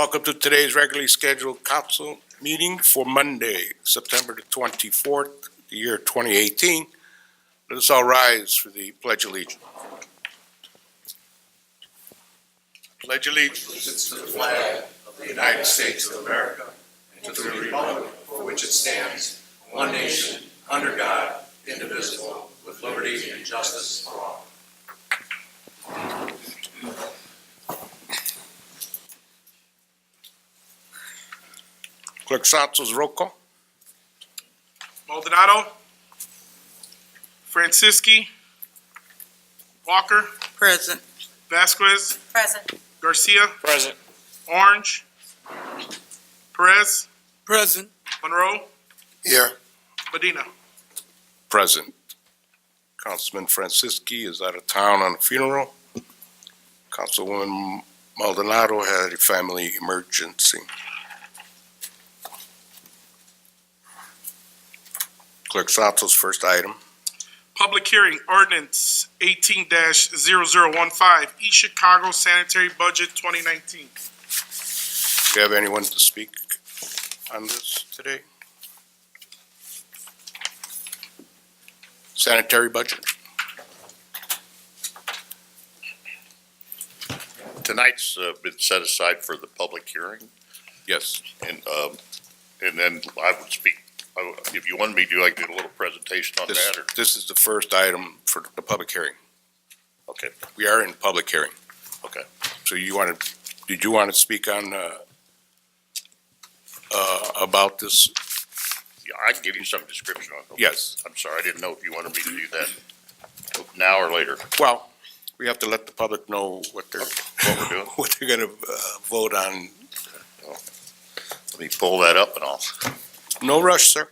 Welcome to today's regularly scheduled council meeting for Monday, September the 24th, the year 2018. Let us all rise for the Pledge of Allegiance. Pledge allegiance to the flag of the United States of America and to the republic for which it stands, one nation, under God, indivisible, with liberty and justice for all. Clerk Santos, roll call. Maldonado, Franciski, Walker, Present. Vasquez, Present. Garcia, Present. Orange, Perez, Present. Monroe, Here. Medina. Present. Councilman Franciski is out of town on a funeral. Councilwoman Maldonado had a family emergency. Clerk Santos, first item. Public hearing ordinance 18-0015, East Chicago Sanitary Budget 2019. Do you have anyone to speak on this today? Sanitary budget. Tonight's been set aside for the public hearing, Yes. and then I would speak. If you wanted me to, I could do a little presentation on that. Or, This is the first item for the public hearing. okay, We are in public hearing. okay. So did you want to speak on, about this? Yeah, I can give you some description on it. Yes. I'm sorry, I didn't know if you wanted me to do that now or later. Well, we have to let the public know what they're, What we're doing. what they're gonna, vote on. Let me pull that up and all. No rush, sir.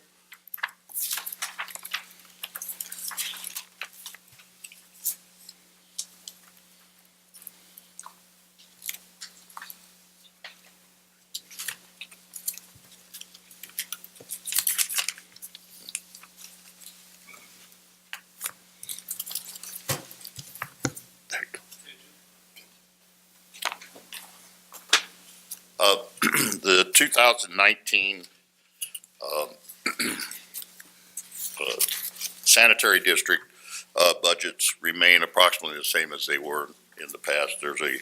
There you go. The 2019 sanitary district budgets remain approximately the same as they were in the past. There's a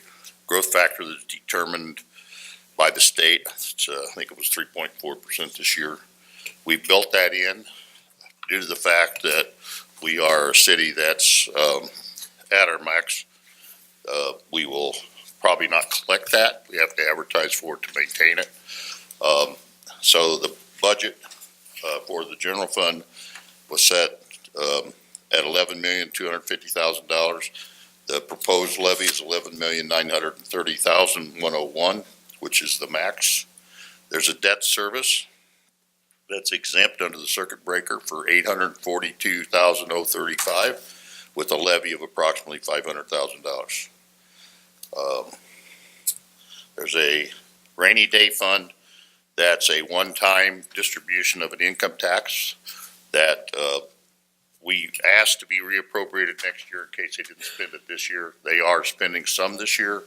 growth factor that's determined by the state. It's, I think it was 3.4% this year. We built that in due to the fact that we are a city that's at our max. We will probably not collect that. We have to advertise for it to maintain it. So the budget for the general fund was set at $11,250,000. The proposed levy is $11,930,101, which is the max. There's a debt service that's exempt under the circuit breaker for $842,035 with a levy of approximately $500,000. There's a rainy day fund that's a one-time distribution of an income tax that we asked to be reappropriated next year in case they didn't spend it this year. They are spending some this year.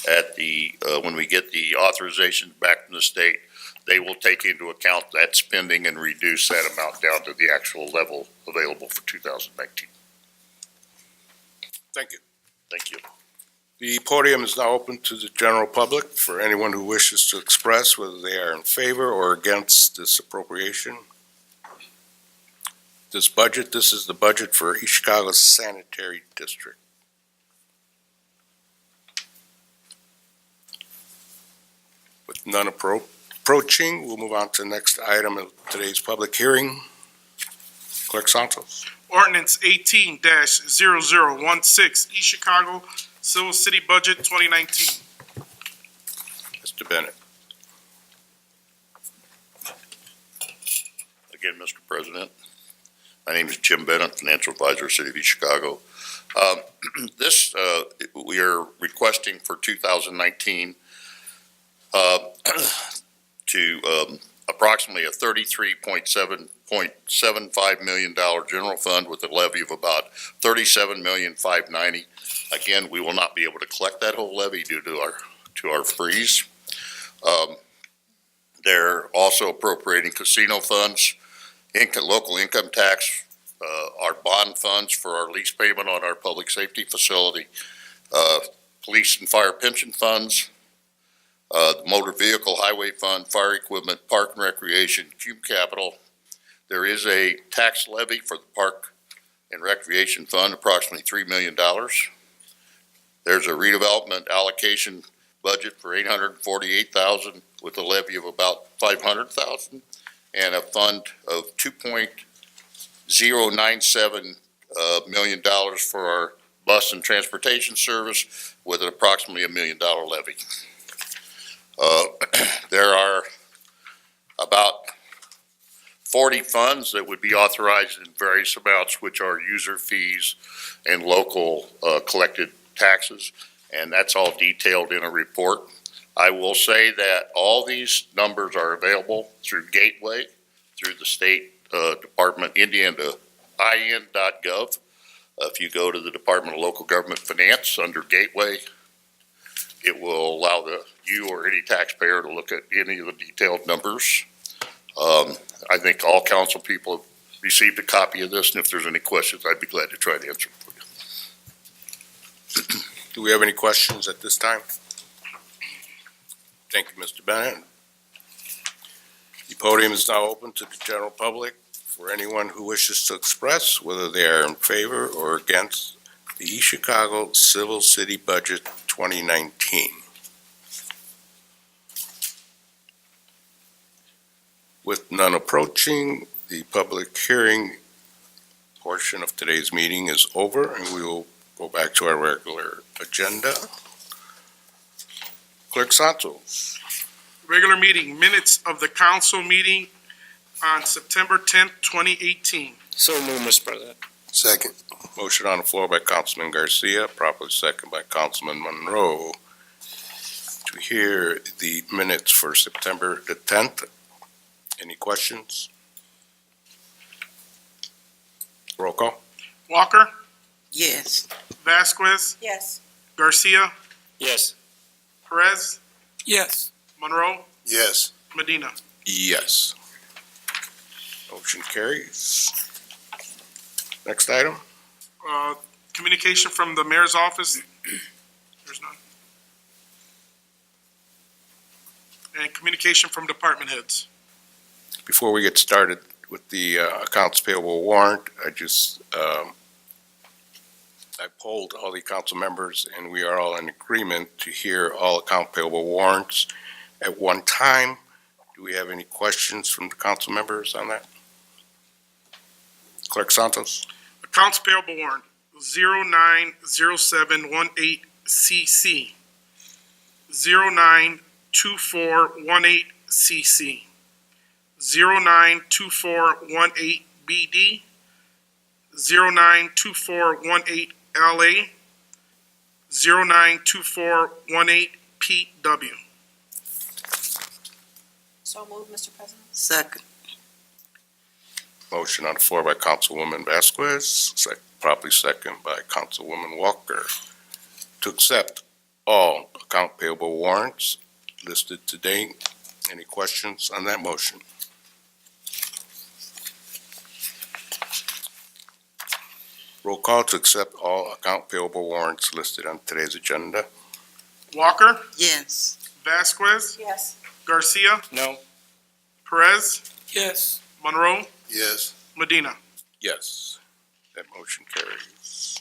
At the when we get the authorization back from the state, they will take into account that spending and reduce that amount down to the actual level available for 2019. Thank you. Thank you. The podium is now open to the general public for anyone who wishes to express whether they are in favor or against this appropriation. This is the budget for East Chicago Sanitary District. With none approaching, we'll move on to the next item of today's public hearing. Clerk Santos. Ordinance 18-0016, East Chicago Civil City Budget 2019. Mr. Bennett. Again, Mr. President, my name is Jim Bennett, Financial Advisor, City of East Chicago. This, we are requesting for 2019 to approximately a $33.75 million general fund with a levy of about $37,590,000. Again, we will not be able to collect that whole levy due to our freeze. They're also appropriating casino funds, local income tax, our bond funds for our lease payment on our public safety facility, police and fire pension funds, the motor vehicle highway fund, fire equipment, park and recreation, cube capital. There is a tax levy for the park and recreation fund, approximately $3 million. There's a redevelopment allocation budget for $848,000 with a levy of about $500,000 and a fund of $2.097 million for our bus and transportation service with an approximately $1 million levy. There are about 40 funds that would be authorized in various amounts, which are user fees and local collected taxes, and that's all detailed in a report. I will say that all these numbers are available through Gateway, through the state department, Indiana.in.gov. If you go to the Department of Local Government Finance under Gateway, it will allow you or any taxpayer to look at any of the detailed numbers. I think all council people have received a copy of this, and if there's any questions, I'd be glad to try to answer them for you. Do we have any questions at this time? Thank you, Mr. Bennett. The podium is now open to the general public for anyone who wishes to express whether they are in favor or against the East Chicago Civil City Budget 2019. With none approaching, the public hearing portion of today's meeting is over, and we will go back to our regular agenda. Clerk Santos. Regular meeting, minutes of the council meeting on September 10th, 2018. So moved, Mr. President. Second. Motion on the floor by Councilman Garcia, properly second by Councilman Monroe. To hear the minutes for September the 10th. Any questions? Roll call. Walker, Yes. Vasquez, Yes. Garcia, Yes. Perez, Yes. Monroe, Yes. Medina. Yes. Motion carries. Next item. Communication from the mayor's office. There's none. And communication from department heads. Before we get started with the accounts payable warrant, I polled all the council members, and we are all in agreement to hear all account payable warrants at one time. Do we have any questions from the council members on that? Clerk Santos? Accounts payable warrant 090718CC, 092418CC, 092418BD, 092418LA, 092418PW. So moved, Mr. President. Second. Motion on the floor by Councilwoman Vasquez, properly second by Councilwoman Walker, to accept all account payable warrants listed today. Any questions on that motion? Roll call to accept all account payable warrants listed on today's agenda. Walker, Yes. Vasquez, Yes. Garcia, No. Perez, Yes. Monroe, Yes. Medina. Yes, that motion carries.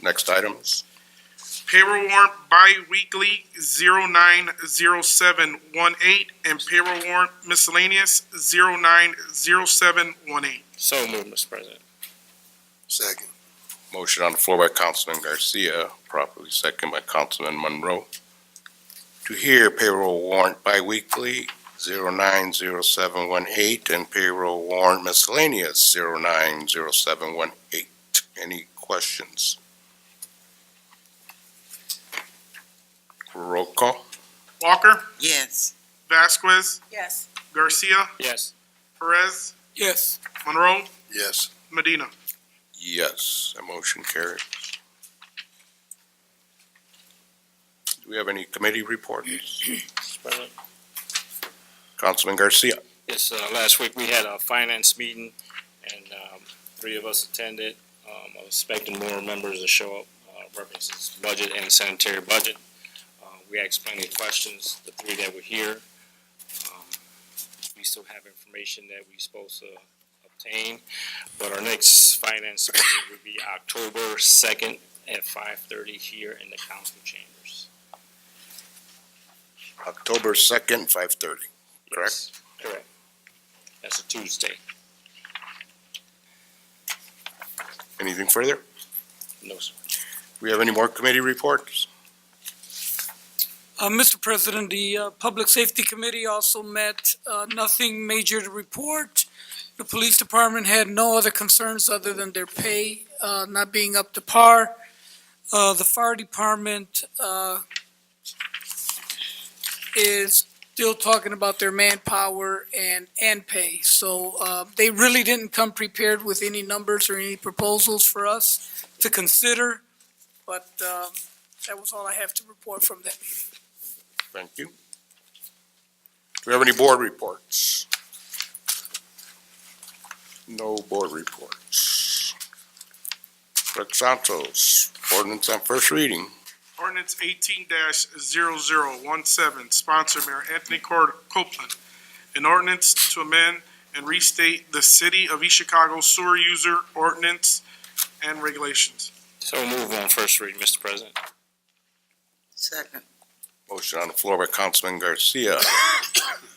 Next items. Payroll warrant bi-weekly 090718 and payroll warrant miscellaneous 090718. So moved, Mr. President. Second. Motion on the floor by Councilman Garcia, properly second by Councilman Monroe, to hear payroll warrant bi-weekly 090718 and payroll warrant miscellaneous 090718. Any questions? Roll call. Walker, Yes. Vasquez, Yes. Garcia, Yes. Perez, Yes. Monroe, Yes. Medina. Yes, that motion carries. Do we have any committee reports? Mr. President. Councilman Garcia. Yes, last week we had a finance meeting and, three of us attended. I was expecting more members to show up, references budget and sanitary budget. We asked plenty of questions, the three that were here. We still have information that we're supposed to obtain, but our next finance meeting will be October 2nd at 5:30 here in the council chambers. October 2nd, 5:30. Correct? Yes, correct. That's a Tuesday. Anything further? No, sir. Do we have any more committee reports? Mr. President, the Public Safety Committee also met, nothing major to report. The Police Department had no other concerns other than their pay not being up to par. The Fire Department is still talking about their manpower and pay. So they really didn't come prepared with any numbers or any proposals for us to consider. But that was all I have to report from that meeting. Thank you. Do we have any board reports? No board reports. Rex Santos, ordinance on first reading. Ordinance 18-0017, sponsored Mayor Anthony Copeland. An ordinance to amend and restate the City of East Chicago sewer user ordinance and regulations. So move on first reading, Mr. President. Second. Motion on the floor by Councilman Garcia,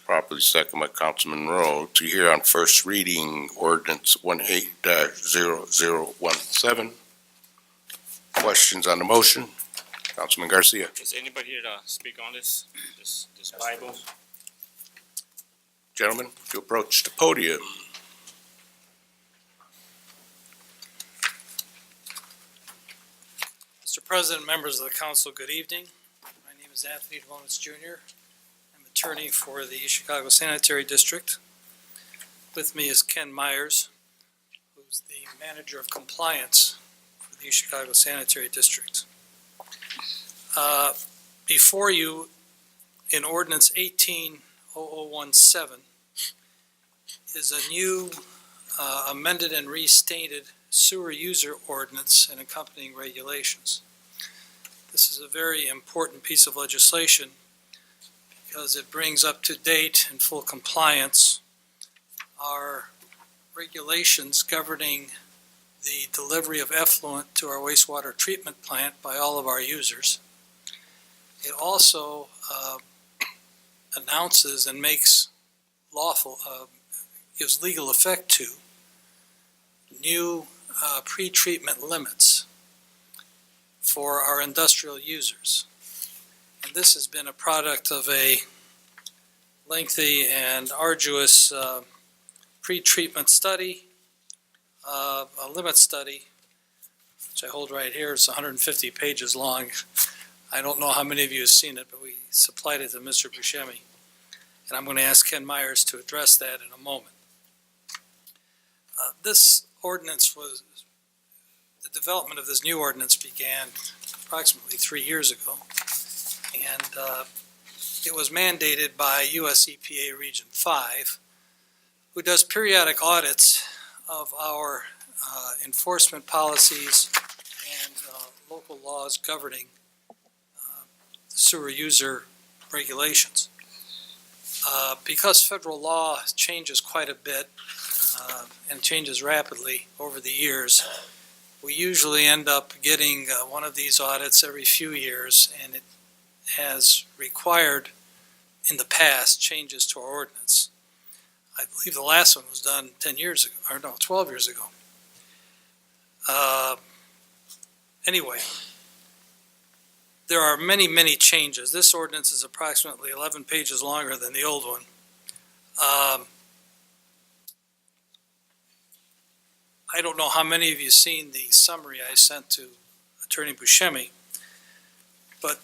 properly second by Councilman Rowe, to hear on first reading ordinance 18-0017. Questions on the motion? Councilman Garcia. Is anybody here to speak on this Bible? Gentlemen, to approach the podium. Mr. President, members of the council, good evening. My name is Anthony Devonis Jr. I'm attorney for the East Chicago Sanitary District. With me is Ken Myers, who's the manager of compliance for the East Chicago Sanitary District. Before you, in ordinance 18-0017, is a new amended and restated sewer user ordinance and accompanying regulations. This is a very important piece of legislation because it brings up to date and full compliance our regulations governing the delivery of effluent to our wastewater treatment plant by all of our users. It also announces and makes lawful, gives legal effect to new pre-treatment limits for our industrial users. And this has been a product of a lengthy and arduous pre-treatment study, a limit study, which I hold right here. It's 150 pages long. I don't know how many of you have seen it, but we supplied it to Mr. Buscemi. And I'm going to ask Ken Myers to address that in a moment. This ordinance the development of this new ordinance began approximately 3 years ago. And it was mandated by US EPA Region 5, who does periodic audits of our enforcement policies and local laws governing sewer user regulations. Because federal law changes quite a bit and changes rapidly over the years, we usually end up getting one of these audits every few years, and it has required in the past changes to our ordinance. I believe the last one was done 10 years ago, or no, 12 years ago. Anyway, there are many, many changes. This ordinance is approximately 11 pages longer than the old one. I don't know how many of you have seen the summary I sent to Attorney Buscemi, but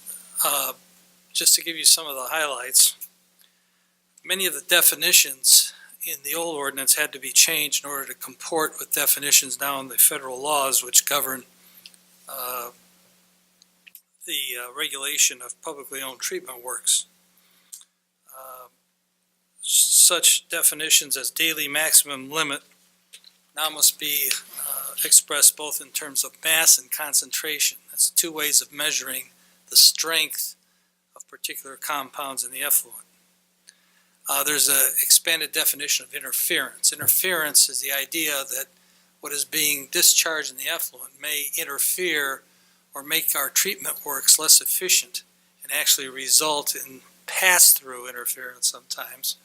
just to give you some of the highlights, many of the definitions in the old ordinance had to be changed in order to comport with definitions now in the federal laws which govern the regulation of publicly owned treatment works. such definitions as daily maximum limit now must be expressed both in terms of mass and concentration. That's two ways of measuring the strength of particular compounds in the effluent. There's an expanded definition of interference. Interference is the idea that what is being discharged in the effluent may interfere or make our treatment works less efficient and actually result in pass-through interference sometimes,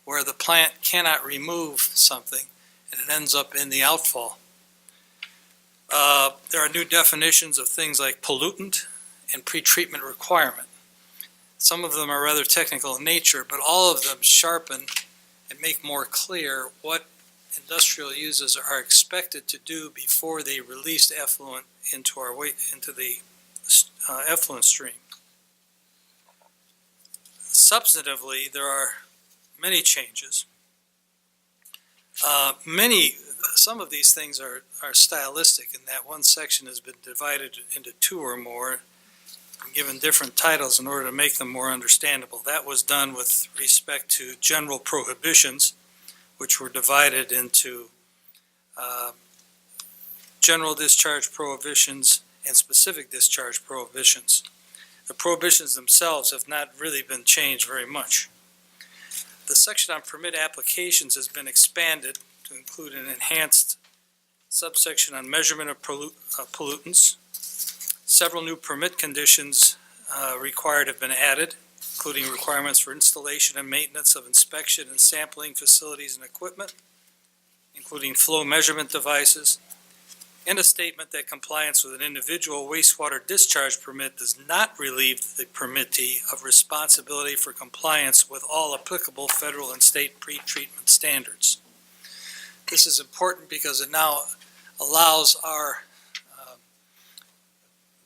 where the plant cannot remove something and it ends up in the outfall. There are new definitions of things like pollutant and pretreatment requirement. Some of them are rather technical in nature, but all of them sharpen and make more clear what industrial users are expected to do before they release effluent into the effluent stream. Substantively, there are many changes. Some of these things are stylistic in that one section has been divided into two or more and given different titles in order to make them more understandable. That was done with respect to general prohibitions, which were divided into general discharge prohibitions and specific discharge prohibitions. The prohibitions themselves have not really been changed very much. The section on permit applications has been expanded to include an enhanced subsection on measurement of pollutants. Several new permit conditions required have been added, including requirements for installation and maintenance of inspection and sampling facilities and equipment, including flow measurement devices, and a statement that compliance with an individual wastewater discharge permit does not relieve the permittee of responsibility for compliance with all applicable federal and state pretreatment standards. This is important because it now allows our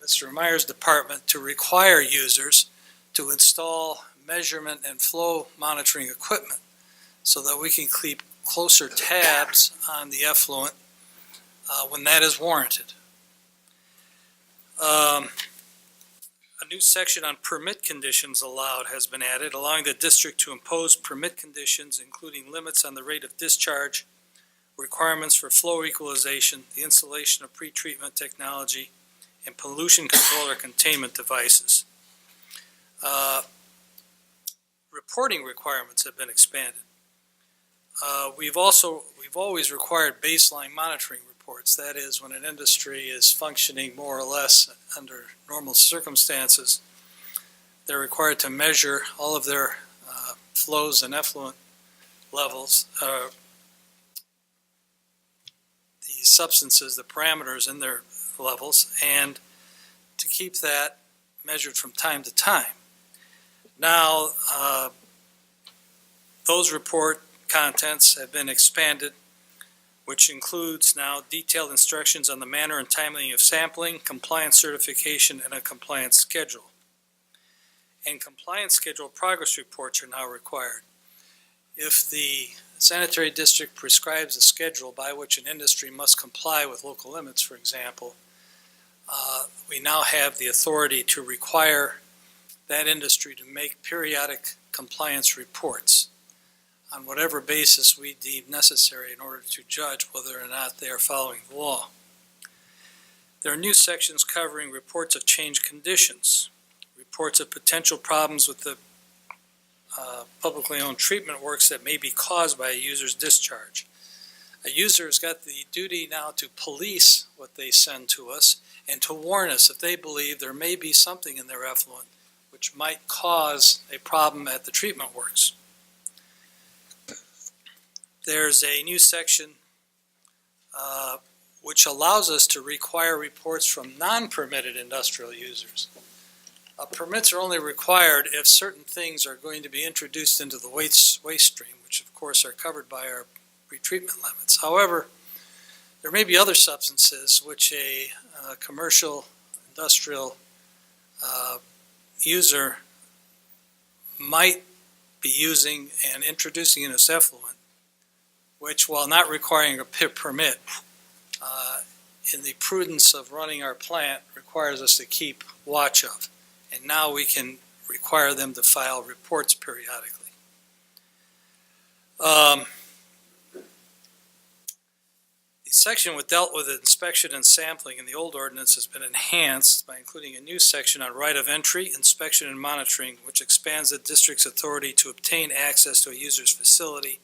Mr. Meyer's department to require users to install measurement and flow monitoring equipment so that we can keep closer tabs on the effluent when that is warranted. A new section on permit conditions allowed has been added, allowing the district to impose permit conditions, including limits on the rate of discharge, requirements for flow equalization, the installation of pretreatment technology, and pollution control or containment devices. Reporting requirements have been expanded. We've always required baseline monitoring reports. That is, when an industry is functioning more or less under normal circumstances, they're required to measure all of their flows and effluent levels, the substances, the parameters in their levels, and to keep that measured from time to time. Now, those report contents have been expanded, which includes now detailed instructions on the manner and timing of sampling, compliance certification, and a compliance schedule. And compliance schedule progress reports are now required. If the sanitary district prescribes a schedule by which an industry must comply with local limits, for example, we now have the authority to require that industry to make periodic compliance reports on whatever basis we deem necessary in order to judge whether or not they are following the law. There are new sections covering reports of change conditions, reports of potential problems with the publicly owned treatment works that may be caused by a user's discharge. A user has got the duty now to police what they send to us and to warn us if they believe there may be something in their effluent which might cause a problem at the treatment works. There's a new section which allows us to require reports from non-permitted industrial users. Permits are only required if certain things are going to be introduced into the waste stream, which of course are covered by our pretreatment limits. However, there may be other substances which a commercial industrial user might be using and introducing in its effluent, which, while not requiring a permit, in the prudence of running our plant, requires us to keep watch of. And now we can require them to file reports periodically. The section that dealt with inspection and sampling in the old ordinance has been enhanced by including a new section on right of entry, inspection, and monitoring, which expands the district's authority to obtain access to a user's facility,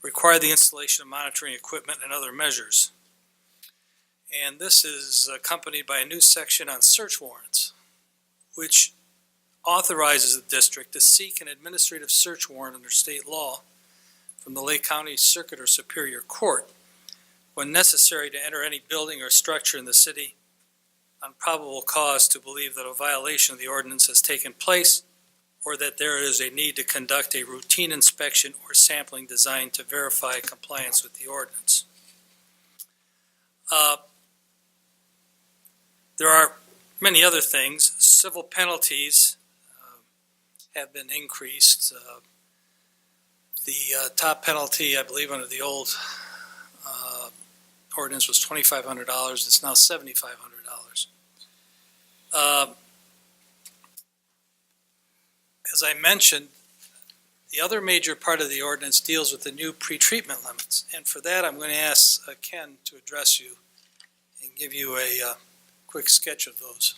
require the installation of monitoring equipment and other measures. And this is accompanied by a new section on search warrants, which authorizes the district to seek an administrative search warrant under state law from the Lake County Circuit or Superior Court when necessary to enter any building or structure in the city on probable cause to believe that a violation of the ordinance has taken place or that there is a need to conduct a routine inspection or sampling designed to verify compliance with the ordinance. There are many other things. Civil penalties have been increased. The top penalty, I believe, under the old ordinance was $2,500. It's now $7,500. As I mentioned, the other major part of the ordinance deals with the new pretreatment limits. And for that, I'm going to ask Ken to address you and give you a quick sketch of those.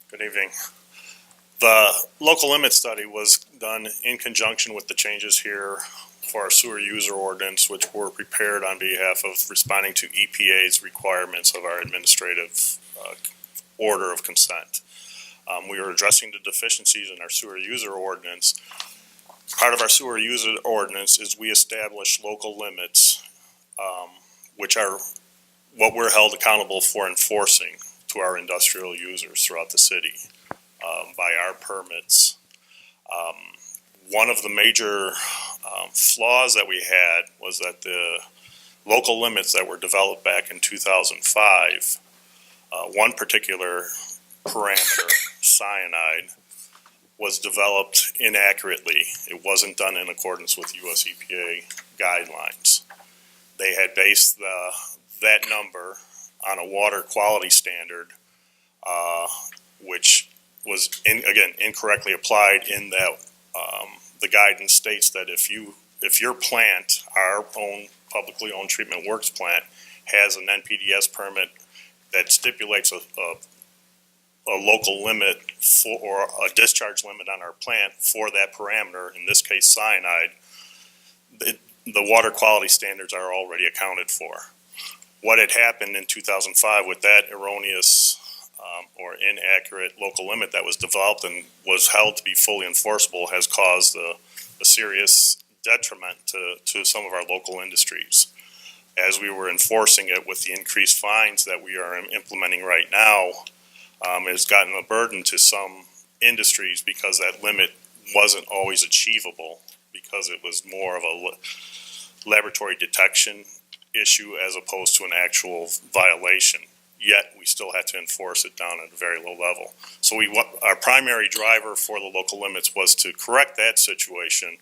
Good evening. The local limit study was done in conjunction with the changes here for our sewer user ordinance, which were prepared on behalf of responding to EPA's requirements of our administrative order of consent. We are addressing the deficiencies in our sewer user ordinance. Part of our sewer user ordinance is we establish local limits, which are what we're held accountable for enforcing to our industrial users throughout the city by our permits. One of the major flaws that we had was that the local limits that were developed back in 2005, one particular parameter, cyanide, was developed inaccurately. It wasn't done in accordance with US EPA guidelines. They had based that number on a water quality standard, which was, again, incorrectly applied in that the guidance states that if your plant, our own publicly owned treatment works plant, has an NPDES permit that stipulates a local limit for, or a discharge limit on our plant for that parameter, in this case cyanide, the water quality standards are already accounted for. What had happened in 2005 with that erroneous or inaccurate local limit that was developed and was held to be fully enforceable has caused a serious detriment to some of our local industries. As we were enforcing it with the increased fines that we are implementing right now, it's gotten a burden to some industries because that limit wasn't always achievable, because it was more of a laboratory detection issue as opposed to an actual violation. Yet we still had to enforce it down at a very low level. So our primary driver for the local limits was to correct that situation.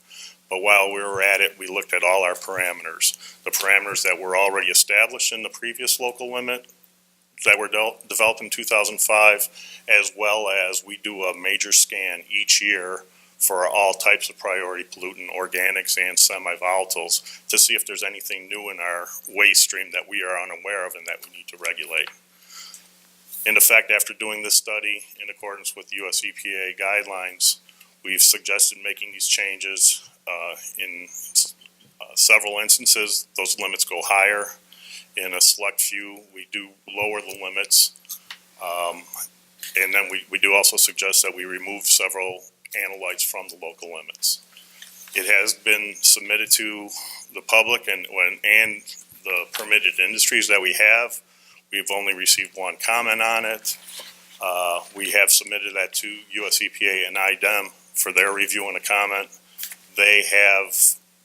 But while we were at it, we looked at all our parameters. The parameters that were already established in the previous local limit that were developed in 2005, as well as we do a major scan each year for all types of priority pollutant, organics and semi-volatiles, to see if there's anything new in our waste stream that we are unaware of and that we need to regulate. In effect, after doing this study in accordance with US EPA guidelines, we've suggested making these changes. In several instances, those limits go higher. In a select few, we do lower the limits. And then we do also suggest that we remove several analytes from the local limits. It has been submitted to the public and the permitted industries that we have. We've only received one comment on it. We have submitted that to US EPA and IDEM for their review and a comment. They have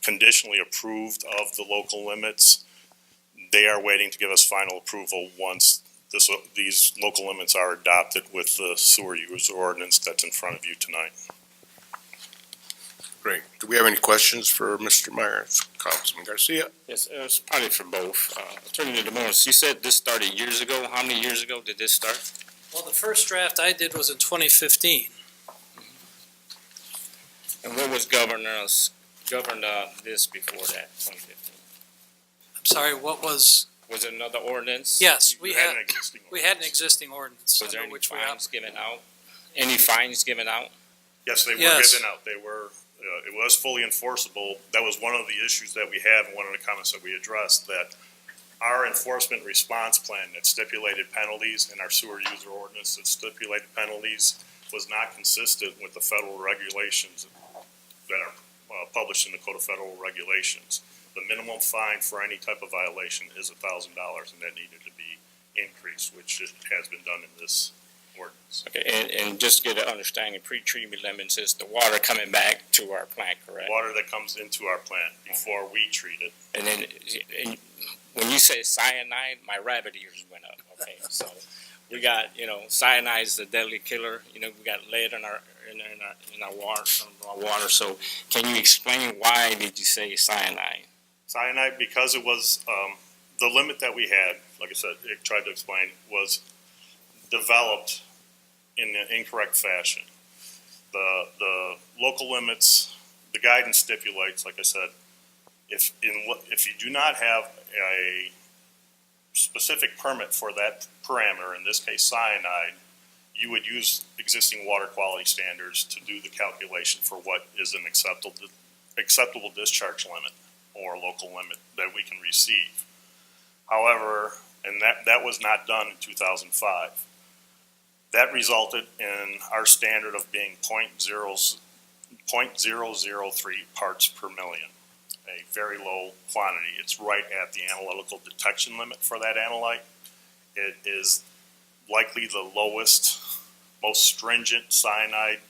conditionally approved of the local limits. They are waiting to give us final approval once these local limits are adopted with the sewer user ordinance that's in front of you tonight. Great. Do we have any questions for Mr. Myers? Councilman Garcia? Yes, it's probably for both. Attorney DeMoss, you said this started years ago. How many years ago did this start? Well, the first draft I did was in 2015. And what was governing us governed, this before that, 2015? I'm sorry, what was, Was it another ordinance? yes, You had an existing we had an ordinance. existing ordinance Was there under any which we fines given out? Any fines given out? Yes, they were Yes. given out. They were, it was fully enforceable. That was one of the issues that we had, and one of the comments that we addressed, that our enforcement response plan that stipulated penalties and our sewer user ordinance that stipulated penalties was not consistent with the federal regulations that are published in the Code of Federal Regulations. The minimum fine for any type of violation is $1,000, and that needed to be increased, which it has been done in this ordinance. Okay, and just get an understanding, pre-treatment limits is the water coming back to our plant, correct? Water that comes into our plant before we treat it. And then, and when you say cyanide, my rabbit ears went up, okay? So, we got, cyanide is the deadly killer, we got lead in our water, some of our water, so can you explain why did you say cyanide? Cyanide, because it was, the limit that we had, like I said, it tried to explain, was developed in an incorrect fashion. The local limits, the guidance stipulates, like I said, if you do not have a specific permit for that parameter, in this case cyanide, you would use existing water quality standards to do the calculation for what is an acceptable discharge limit or local limit that we can receive. However, and that was not done in 2005. That resulted in our standard of being 0.003 parts per million, a very low quantity. It's right at the analytical detection limit for that analyte. It is likely the lowest, most stringent cyanide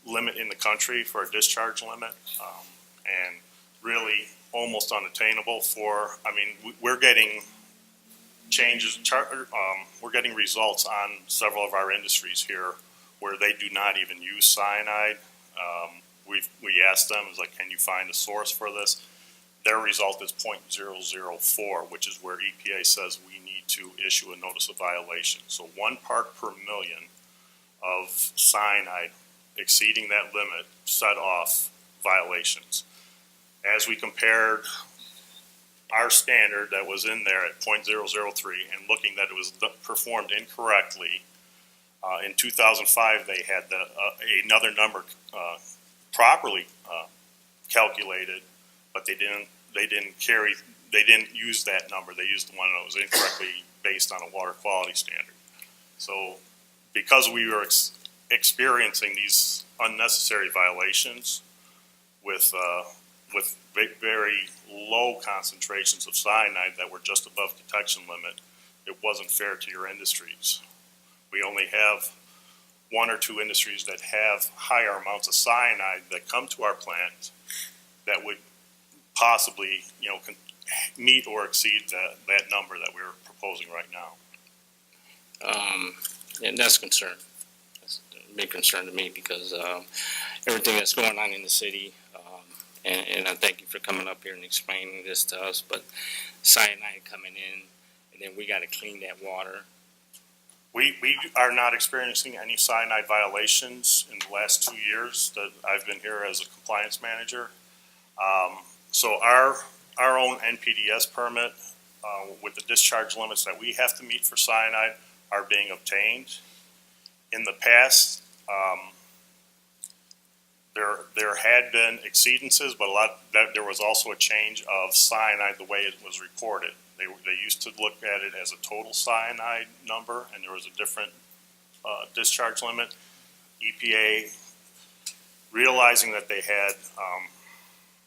limit in the country for a discharge limit, and really almost unattainable for, we're getting changes, we're getting results on several of our industries here where they do not even use cyanide. We asked them, can you find a source for this? Their result is 0.004, which is where EPA says we need to issue a notice of violation. So 1 part per million of cyanide exceeding that limit set off violations. As we compared our standard that was in there at 0.003 and looking that it was performed incorrectly, in 2005 they had another number properly calculated, but they didn't use that number. They used the one that was incorrectly based on a water quality standard. So because we were experiencing these unnecessary violations with very low concentrations of cyanide that were just above detection limit, it wasn't fair to your industries. We only have 1 or 2 industries that have higher amounts of cyanide that come to our plant that would possibly, meet or exceed that number that we're proposing right now. And that's a concern. That's a big concern to me because everything that's going on in the city, and I thank you for coming up here and explaining this to us, but cyanide coming in, and then we got to clean that water. We are not experiencing any cyanide violations in the last 2 years that I've been here as a compliance manager. So our own NPDES permit with the discharge limits that we have to meet for cyanide are being obtained. In the past, there had been exceedances, but there was also a change of cyanide the way it was reported. They used to look at it as a total cyanide number, and there was a different discharge limit. EPA, realizing that they had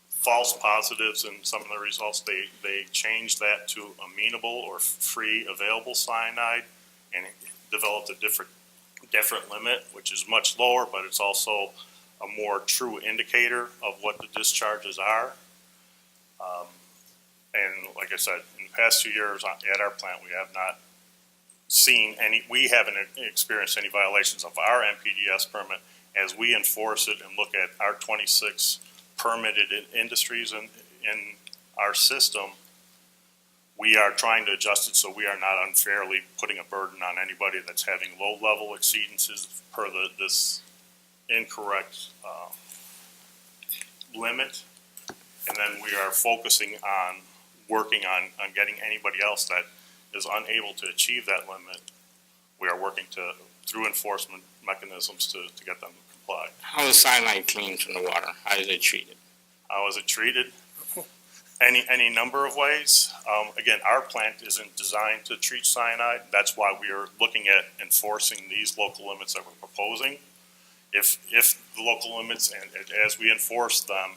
false positives in some of the results, they changed that to amenable or free available cyanide and developed a different limit, which is much lower, but it's also a more true indicator of what the discharges are. And like I said, in the past 2 years at our plant, we have not we haven't experienced any violations of our NPDES permit as we enforce it and look at our 26 permitted industries in our system. We are trying to adjust it so we are not unfairly putting a burden on anybody that's having low-level exceedances per this incorrect limit And then we are focusing on working on getting anybody else that is unable to achieve that limit. We are working through enforcement mechanisms to get them to comply. How is cyanide cleaned from the water? How is it treated? How is it treated? Any number of ways. Again, our plant isn't designed to treat cyanide. That's why we are looking at enforcing these local limits that we're proposing. If the local limits, and as we enforce them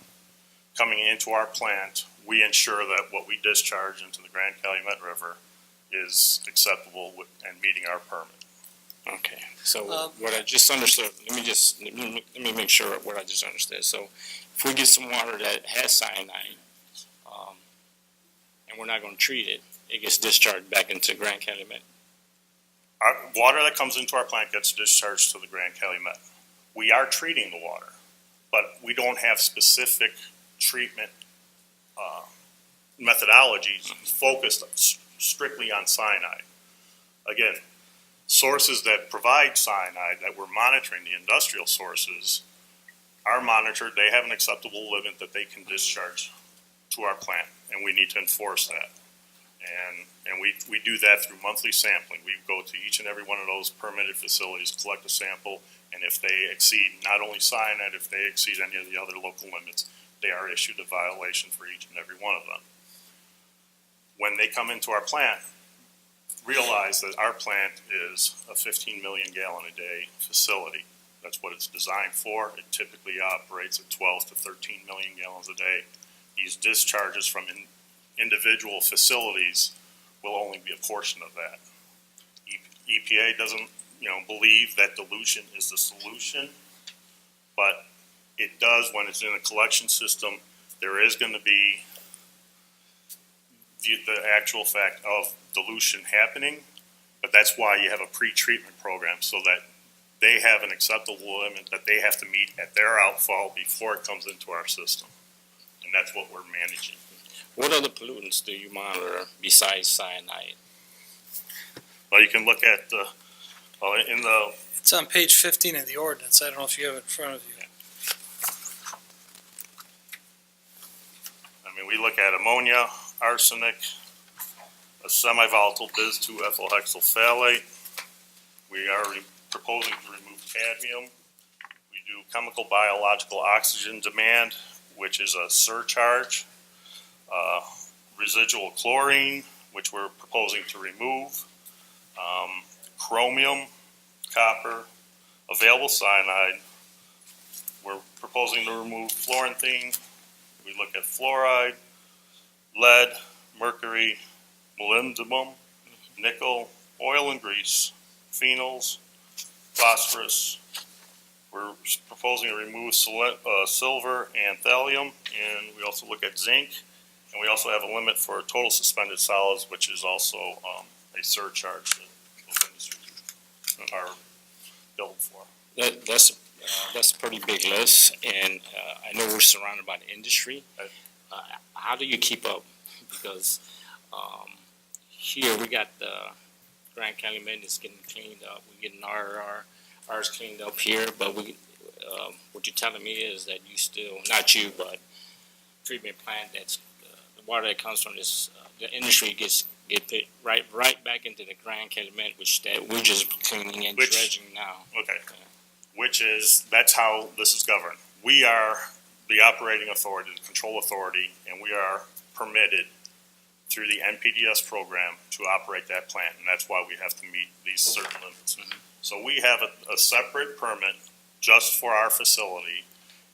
coming into our plant, we ensure that what we discharge into the Grand Calumet River is acceptable and meeting our permit. Okay, so what I just understood, let me make sure what I just understood. So if we get some water that has cyanide, and we're not gonna treat it, it gets discharged back into Grand Calumet. Our water that comes into our plant gets discharged to the Grand Calumet. We are treating the water, but we don't have specific treatment methodologies focused strictly on cyanide. Again, sources that provide cyanide that we're monitoring, the industrial sources, are monitored. They have an acceptable limit that they can discharge to our plant, and we need to enforce that. And we do that through monthly sampling. We go to each and every one of those permitted facilities, collect a sample, and if they exceed not only cyanide, if they exceed any of the other local limits, they are issued a violation for each and every one of them. When they come into our plant, realize that our plant is a 15 million gallon a day facility. That's what it's designed for. It typically operates at 12 to 13 million gallons a day. These discharges from individual facilities will only be a portion of that. EPA doesn't, believe that dilution is the solution, but it does when it's in a collection system. There is going to be the actual fact of dilution happening, but that's why you have a pre-treatment program, so that they have an acceptable limit that they have to meet at their outfall before it comes into our system. And that's what we're managing. What other pollutants do you monitor besides cyanide? Well, you can look at It's on page 15 of the ordinance. I don't know if you have it in front of you. we look at ammonia, arsenic, a semi-volatile bis-2-ethyl hexylphthalate. We are proposing to remove cadmium. We do chemical biological oxygen demand, which is a surcharge. Residual chlorine, which we're proposing to remove. Chromium, copper, available cyanide. We're proposing to remove fluoranthene. We look at fluoride, lead, mercury, molybdenum, nickel, oil and grease, phenols, phosphorus. We're proposing to remove silver and thallium, and we also look at zinc, and we also have a limit for total suspended solids, which is also a surcharge that those industries are billed for. That's a pretty big list, and I know we're surrounded by the industry. How do you keep up? Because here we got the Grand Calumet is getting cleaned up. We're getting ours cleaned up here, but what you're telling me is that you still, not you, but treatment plant that's the water that comes from this the industry gets put right back into the Grand Calumet, which that we're just cleaning and dredging now. Okay. That's how this is governed. We are the operating authority, the control authority, and we are permitted through the NPDES program to operate that plant, and that's why we have to meet these certain limits. Mm-hmm. So we have a separate permit just for our facility,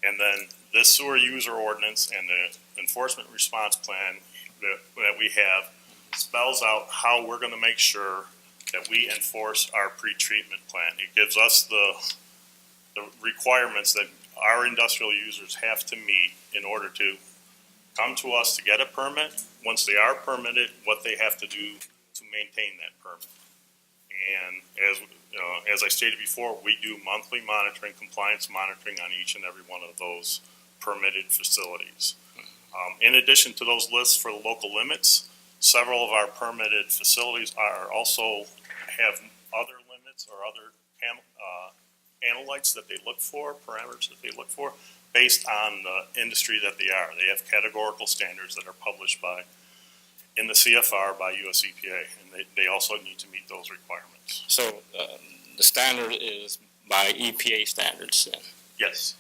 and then this sewer user ordinance and the enforcement response plan that we have spells out how we're going to make sure that we enforce our pre-treatment plan. It gives us the requirements that our industrial users have to meet in order to come to us to get a permit. Once they are permitted, what they have to do to maintain that permit. And as I stated before, we do monthly monitoring, compliance monitoring on each and every one of those permitted facilities. In addition to those lists for the local limits, several of our permitted facilities are also have other limits or other analytes that they look for, parameters that they look for, based on the industry that they are. They have categorical standards that are published in the CFR by US EPA, and they also need to meet those requirements. So, the standard is by EPA standards then? Yes.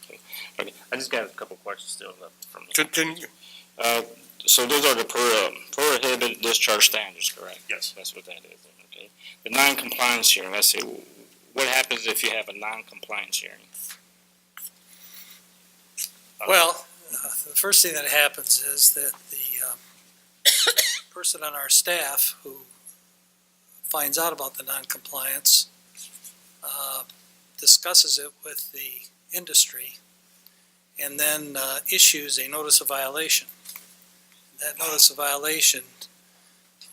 Okay, I just got a couple questions still left from me. Continue. So those are the prohibited discharge standards, correct? Yes. That's what that is, okay. The non-compliance hearing, let's see, what happens if you have a non-compliance hearing? Well, the first thing that happens is that the person on our staff who finds out about the noncompliance discusses it with the industry and then issues a notice of violation. That notice of violation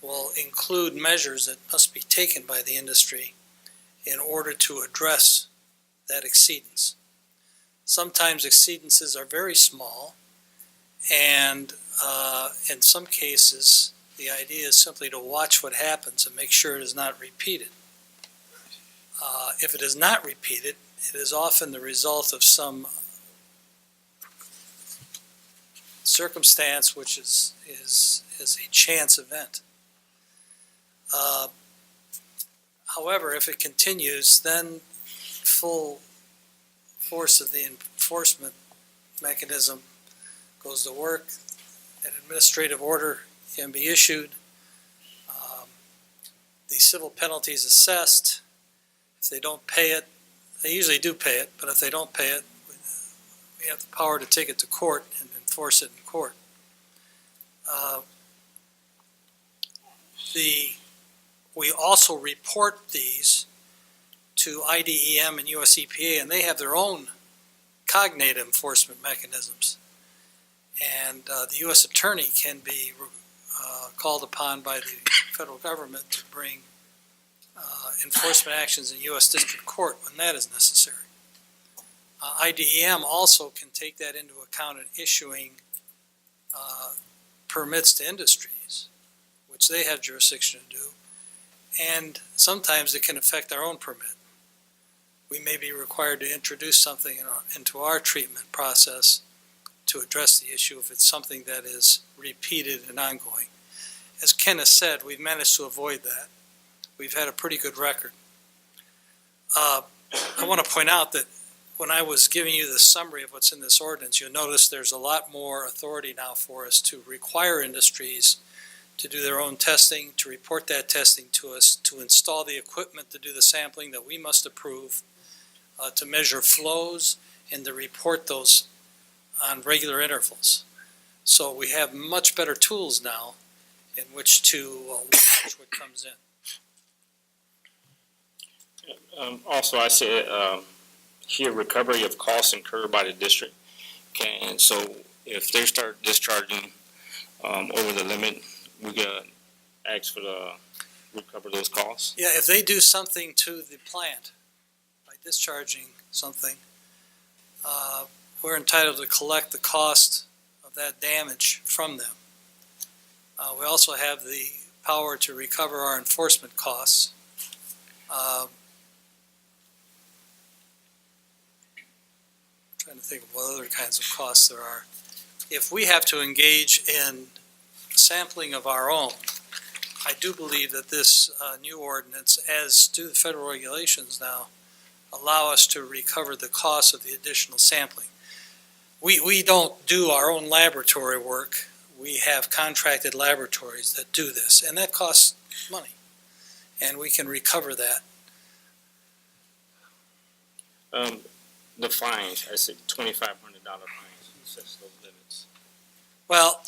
will include measures that must be taken by the industry in order to address that exceedance. Sometimes exceedances are very small, and in some cases, the idea is simply to watch what happens and make sure it is not repeated. If it is not repeated, it is often the result of some circumstance which is a chance event. However, if it continues, then full force of the enforcement mechanism goes to work. An administrative order can be issued. The civil penalty is assessed. If they don't pay it, they usually do pay it, but if they don't pay it, we have the power to take it to court and enforce it in court. We also report these to IDEM and US EPA, and they have their own cognate enforcement mechanisms. And the U.S. Attorney can be called upon by the federal government to bring enforcement actions in U.S. District Court when that is necessary. IDEM also can take that into account in issuing permits to industries, which they have jurisdiction to do, and sometimes it can affect our own permit. We may be required to introduce something into our treatment process to address the issue if it's something that is repeated and ongoing. As Ken has said, we've managed to avoid that. We've had a pretty good record. I want to point out that when I was giving you the summary of what's in this ordinance, you'll notice there's a lot more authority now for us to require industries to do their own testing, to report that testing to us, to install the equipment to do the sampling that we must approve, to measure flows, and to report those on regular intervals. So we have much better tools now in which to watch what comes in. Also, I said here recovery of costs incurred by the district. So if they start discharging over the limit, we gotta ask for the recover those costs. Yeah, if they do something to the plant by discharging something, we're entitled to collect the cost of that damage from them. We also have the power to recover our enforcement costs. Trying to think of what other kinds of costs there are. If we have to engage in sampling of our own, I do believe that this new ordinance, as do the federal regulations now, allow us to recover the cost of the additional sampling. We don't do our own laboratory work. We have contracted laboratories that do this, and that costs money, and we can recover that. The fines, I said $2,500 fines. Who sets those limits? Well,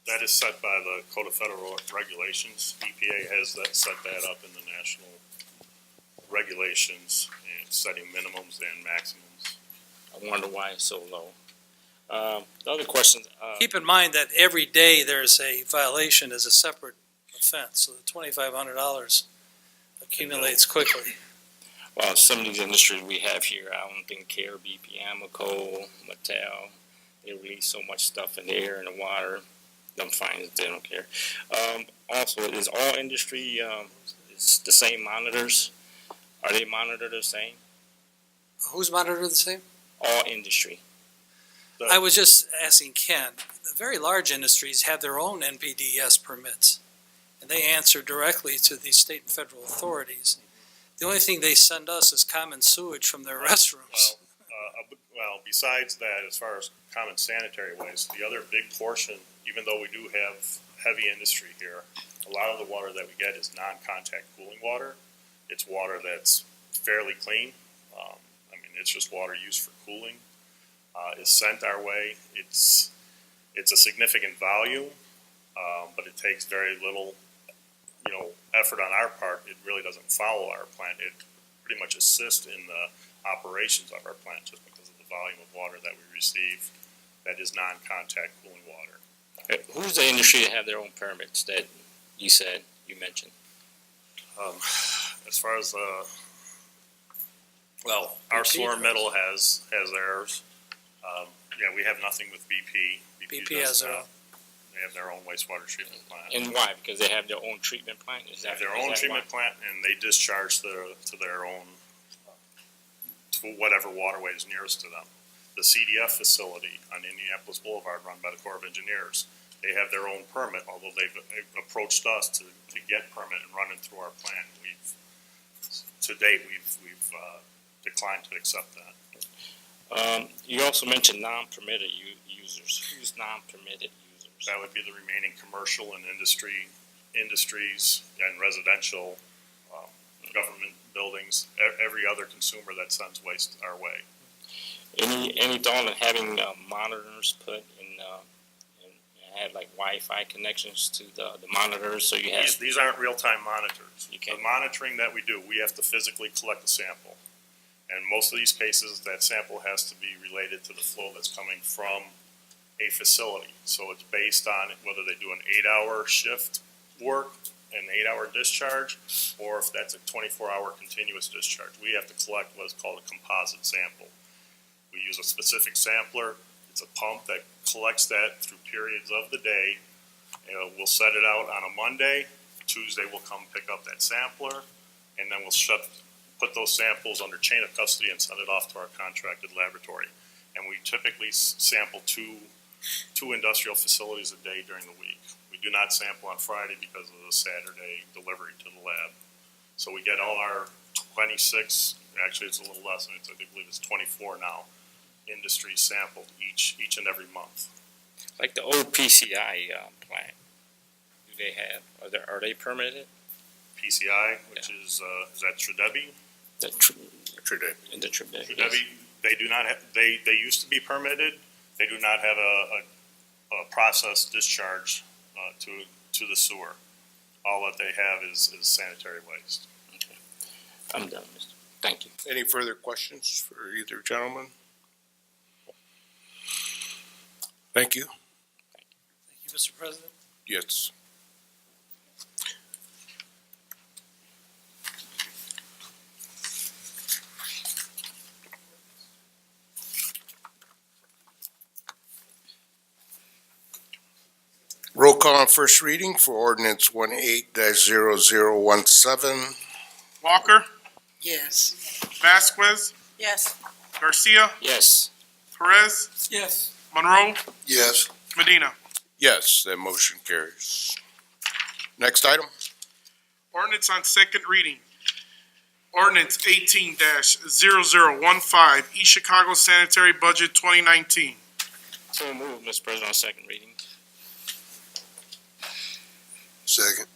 That is set by the Code of Federal Regulations. EPA has set that up in the national regulations and setting minimums and maximums. I wonder why it's so low. The other question, keep in mind that every day there's a violation is a separate offense, so the $2,500 accumulates quickly. well, some of these industries we have here, I don't think care, BP, Amoco, Mattel, they release so much stuff in the air and the water, them fines, they don't care. Also, is all industry, is the same monitors? Are they monitored the same? Who's monitored the same? All industry. I was just asking Ken, the very large industries have their own NPDES permits, and they answer directly to the state and federal authorities. The only thing they send us is common sewage from their restrooms. Well, besides that, as far as common sanitary waste, the other big portion, even though we do have heavy industry here, a lot of the water that we get is non-contact cooling water. It's water that's fairly clean. It's just water used for cooling. Is sent our way. It's a significant volume, but it takes very little, effort on our part. It really doesn't follow our plant. It pretty much assists in the operations of our plant just because of the volume of water that we receive that is non-contact cooling water. Who's the industry that have their own permits that you mentioned? As far as our Soar Metal has theirs. We have nothing with BP. BP has their own. They have their own wastewater treatment plant. And why? Because they have their own treatment plant? They have their own treatment plant, and they discharge to their own, to whatever waterway is nearest to them. The CDF facility on Indianapolis Boulevard, run by the Corps of Engineers, they have their own permit, although they've approached us to get permit and run it through our plant. To date, we've declined to accept that. You also mentioned non-permitted users. Who's non-permitted users? That would be the remaining commercial and industries and residential, government buildings, every other consumer that sends waste our way. Any thought on having monitors put in, and have like Wi-Fi connections to the monitors, so you have? These aren't real-time monitors. You can't. The monitoring that we do, we have to physically collect the sample. And most of these cases, that sample has to be related to the flow that's coming from a facility. So it's based on whether they do an 8-hour shift work, an 8-hour discharge, or if that's a 24-hour continuous discharge. We have to collect what is called a composite sample. We use a specific sampler. It's a pump that collects that through periods of the day. We'll set it out on a Monday. Tuesday, we'll come pick up that sampler, and then we'll put those samples under chain of custody and send it off to our contracted laboratory. And we typically sample two industrial facilities a day during the week. We do not sample on Friday because of the Saturday delivery to the lab. So we get all our 26, actually it's a little less, I believe it's 24 now, industries sampled each and every month. Like the old PCI plant, do they have? Are they permitted? PCI, which is that Tredebi? The Tredebi, they do not have, they used to be permitted. They do not have a process discharge to the sewer. All that they have is sanitary waste. Okay. I'm done, Mr. Thank you. Any further questions for either gentleman? Thank you. Thank you, Mr. President. Yes. Roll call on first reading for ordinance 18-0017. Walker, Yes. Vasquez, Yes. Garcia, Yes. Perez, Yes. Monroe, Yes. Medina. Yes, that motion carries. Next item. Ordinance on second reading. Ordinance 18-0015, East Chicago Sanitary Budget 2019. So moved, Mr. President, on second reading. Second.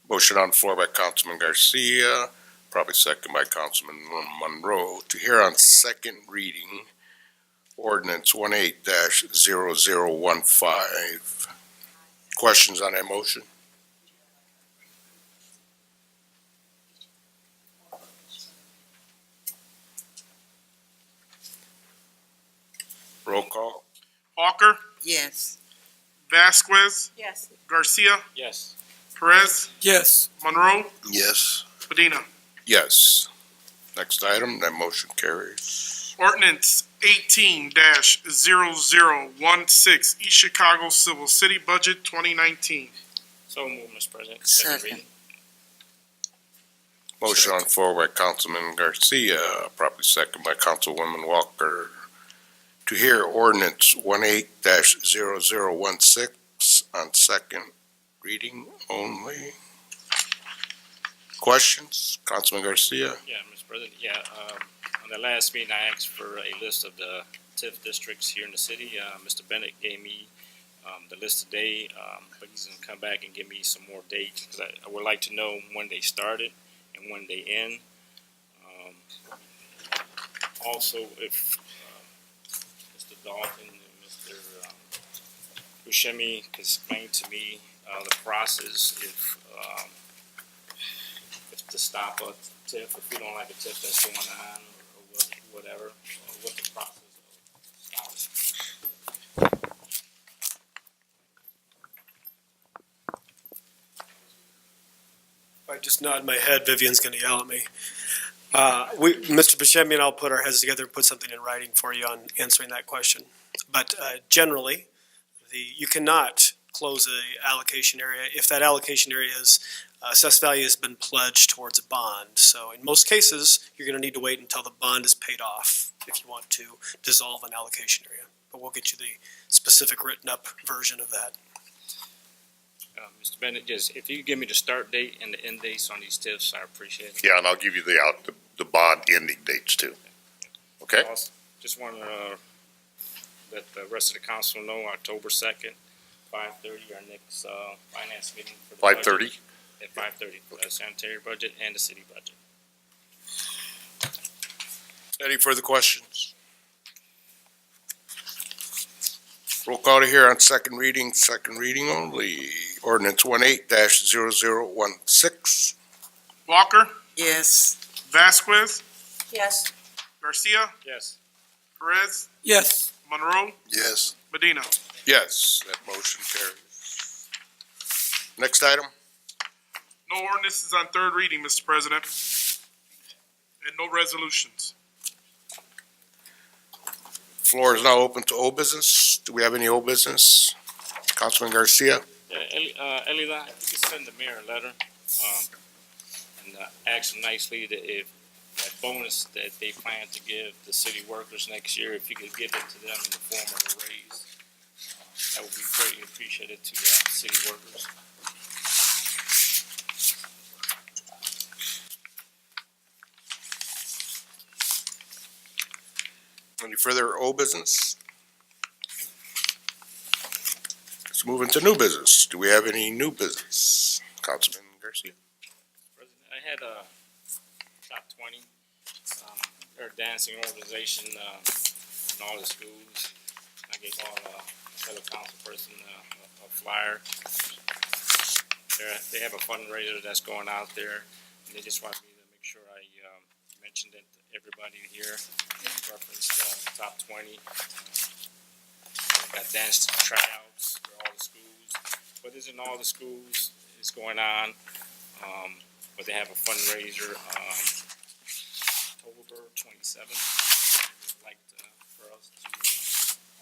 Motion on the floor by Councilman Garcia, probably second by Councilman Monroe, to hear on second reading ordinance 18-0015. Questions on that motion? Roll call. Walker, Yes. Vasquez, Yes. Garcia, Yes. Perez, Yes. Monroe, Yes. Medina. Yes. Next item, that motion carries. Ordinance 18-0016, East Chicago Civil City Budget 2019. So moved, Mr. President. Second. Motion on the floor by Councilman Garcia, probably second by Councilwoman Walker. to hear ordinance 18-0016 on second reading only. Questions? Councilman Garcia? Yeah, Mr. President, on the last meeting, I asked for a list of the TIF districts here in the city. Mr. Bennett gave me the list today, but he's gonna come back and give me some more dates, because I would like to know when they started and when they end. Also, if Mr. Dalton and Mr. Buscemi could explain to me the process if to stop a TIF, if we don't like a TIF that's going on, or whatever, or what the process of stopping. If I just nod my head, Vivian's gonna yell at me. Mr. Buscemi and I'll put our heads together and put something in writing for you on answering that question. But generally, you cannot close a allocation area if that allocation area's assessed value has been pledged towards a bond. So in most cases, you're gonna need to wait until the bond is paid off if you want to dissolve an allocation area. But we'll get you the specific written up version of that. Mr. Bennett, just if you could give me the start date and the end dates on these TIFs, I appreciate it. Yeah, and I'll give you the bond ending dates too. Okay? Also, just want to let the rest of the council know, October 2nd, 5:30, our next finance meeting. For the 5:30? budget. At 5:30, for the sanitary budget and the city budget. Any further questions? Roll call to hear on second reading only. Ordinance 18-0016. Walker, Yes. Vasquez, Yes. Garcia, Yes. Perez, Yes. Monroe, Yes. Medina. Yes, that motion carries. Next item. No ordinances on third reading, Mr. President, and no resolutions. Floor is now open to old business. Do we have any old business? Councilman Garcia? Elida, if you could send the mayor a letter, and ask them nicely that if that bonus that they plan to give the city workers next year, if you could give it to them in the form of a raise, that would be greatly appreciated to city workers. Any further old business? Let's move into new business. Do we have any new business? Councilman Garcia? President, I had a top 20, their dancing organization in all the schools. I gave all fellow council person a flyer. They have a fundraiser that's going out there, and they just wanted me to make sure I mentioned it to everybody here. Reference top 20. Got dance tryouts for all the schools, but it's in all the schools. It's going on, but they have a fundraiser October 27th. They'd like for us to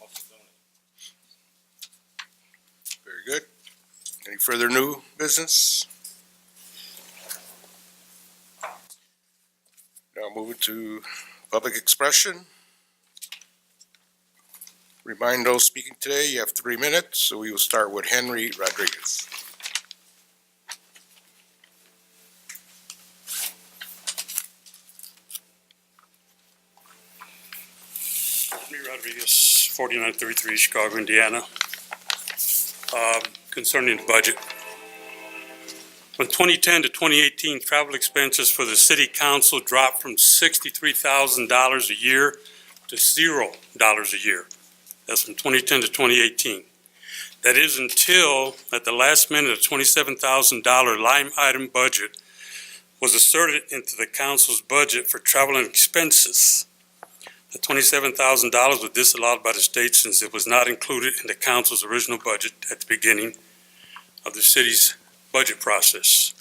also donate. Very good. Any further new business? Now moving to public expression. Remind those speaking today, you have 3 minutes, so we will start with Henry Rodriguez. Henry Rodriguez, 4933 Chicago, Indiana. Concerning the budget. From 2010 to 2018, travel expenses for the city council dropped from $63,000 a year to $0 a year. That's from 2010 to 2018. That is until at the last minute a $27,000 line item budget was asserted into the council's budget for travel and expenses. The $27,000 was disallowed by the state since it was not included in the council's original budget at the beginning of the city's budget process.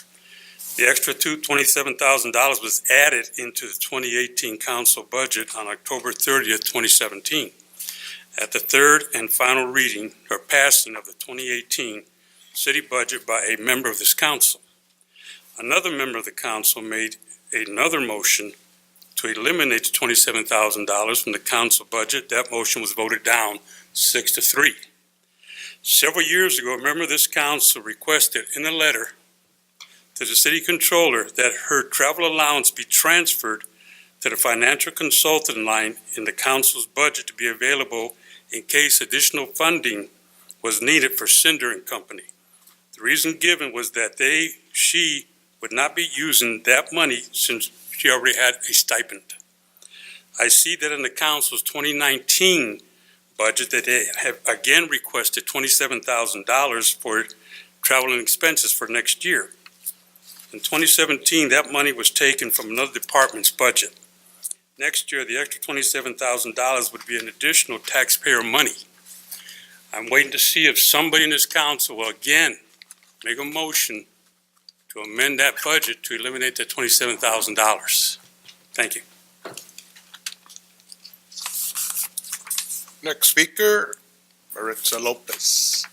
The extra $27,000 was added into the 2018 council budget on October 30th, 2017. At the third and final reading or passing of the 2018 city budget by a member of this council. Another member of the council made another motion to eliminate the $27,000 from the council budget. That motion was voted down 6-3. Several years ago, remember, this council requested in a letter to the city controller that her travel allowance be transferred to the financial consultant line in the council's budget to be available in case additional funding was needed for Cinder and Company. The reason given was that she would not be using that money since she already had a stipend. I see that in the council's 2019 budget that they have again requested $27,000 for travel and expenses for next year. In 2017, that money was taken from another department's budget. Next year, the extra $27,000 would be an additional taxpayer money. I'm waiting to see if somebody in this council will again make a motion to amend that budget to eliminate that $27,000. Thank you. Next speaker, Maritza Lopez.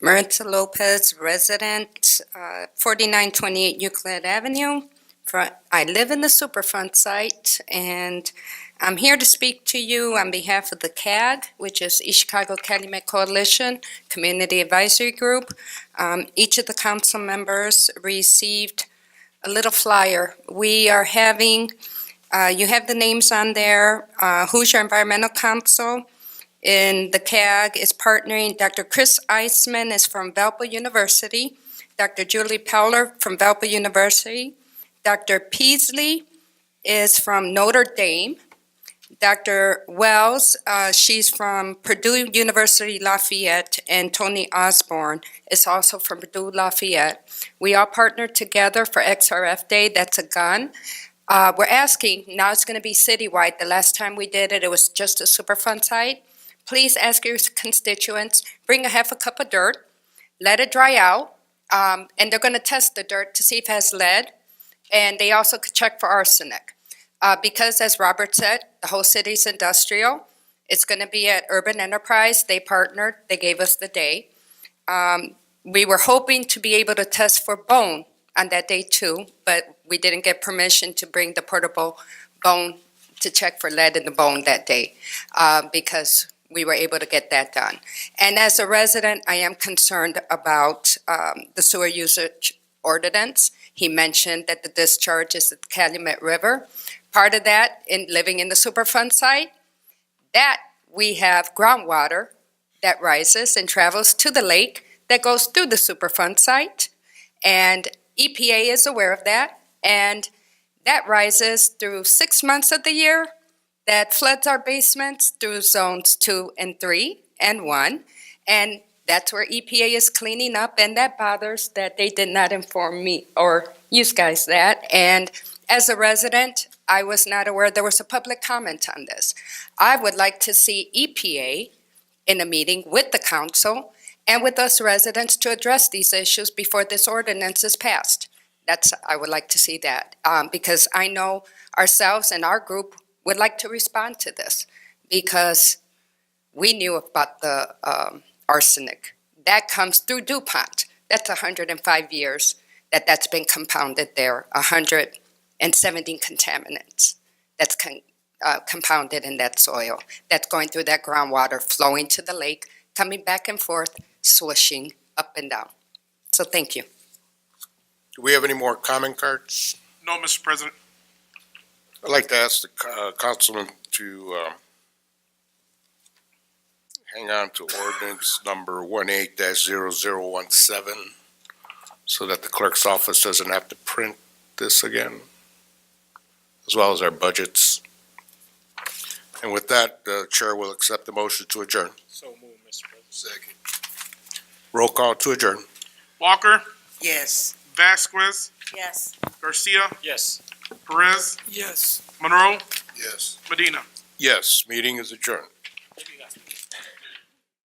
Maritza Lopez, resident, 4928 Euclid Avenue. I live in the Superfund site, and I'm here to speak to you on behalf of the CAG, which is East Chicago Calumet Coalition Community Advisory Group. Each of the council members received a little flyer. We are having, you have the names on there, Hoosier Environmental Council. In the CAG is partnering, Dr. Chris Eisman is from Valpo University, Dr. Julie Powler from Valpo University, Dr. Peasley is from Notre Dame, Dr. Wells, she's from Purdue University Lafayette, and Tony Osborne is also from Purdue Lafayette. We all partnered together for XRF Day, that's a gun. We're asking, now it's going to be citywide. The last time we did it, it was just a Superfund site. Please ask your constituents, bring a half a cup of dirt, let it dry out, and they're going to test the dirt to see if it has lead, and they also could check for arsenic. Because, as Robert said, the whole city's industrial. It's going to be at Urban Enterprise. They partnered. They gave us the day. We were hoping to be able to test for bone on that day, too, but we didn't get permission to bring the portable bone to check for lead in the bone that day because we were able to get that done. And as a resident, I am concerned about the sewer usage ordinance. He mentioned that the discharge is at the Calumet River. Part of that, in living in the Superfund site, that we have groundwater that rises and travels to the lake that goes through the Superfund site. And EPA is aware of that. And that rises through 6 months of the year. That floods our basements through zones 2 and 3 and 1. And that's where EPA is cleaning up, and that bothers that they did not inform me or you guys that. And as a resident, I was not aware there was a public comment on this. I would like to see EPA in a meeting with the council and with us residents to address these issues before this ordinance is passed. I would like to see that because I know ourselves and our group would like to respond to this because we knew about the arsenic. That comes through DuPont. That's 105 years that's been compounded there, 117 contaminants that's compounded in that soil. That's going through that groundwater, flowing to the lake, coming back and forth, swishing up and down. So thank you. Do we have any more comment cards? No, Mr. President. I'd like to ask the councilman to hang on to ordinance number 18-0017 so that the clerk's office doesn't have to print this again, as well as our budgets. And with that, the chair will accept the motion to adjourn. So moved, Mr. President. Second. Roll call to adjourn. Walker, Yes. Vasquez, Yes. Garcia, Yes. Perez, Yes. Monroe, Yes. Medina. Yes, meeting is adjourned.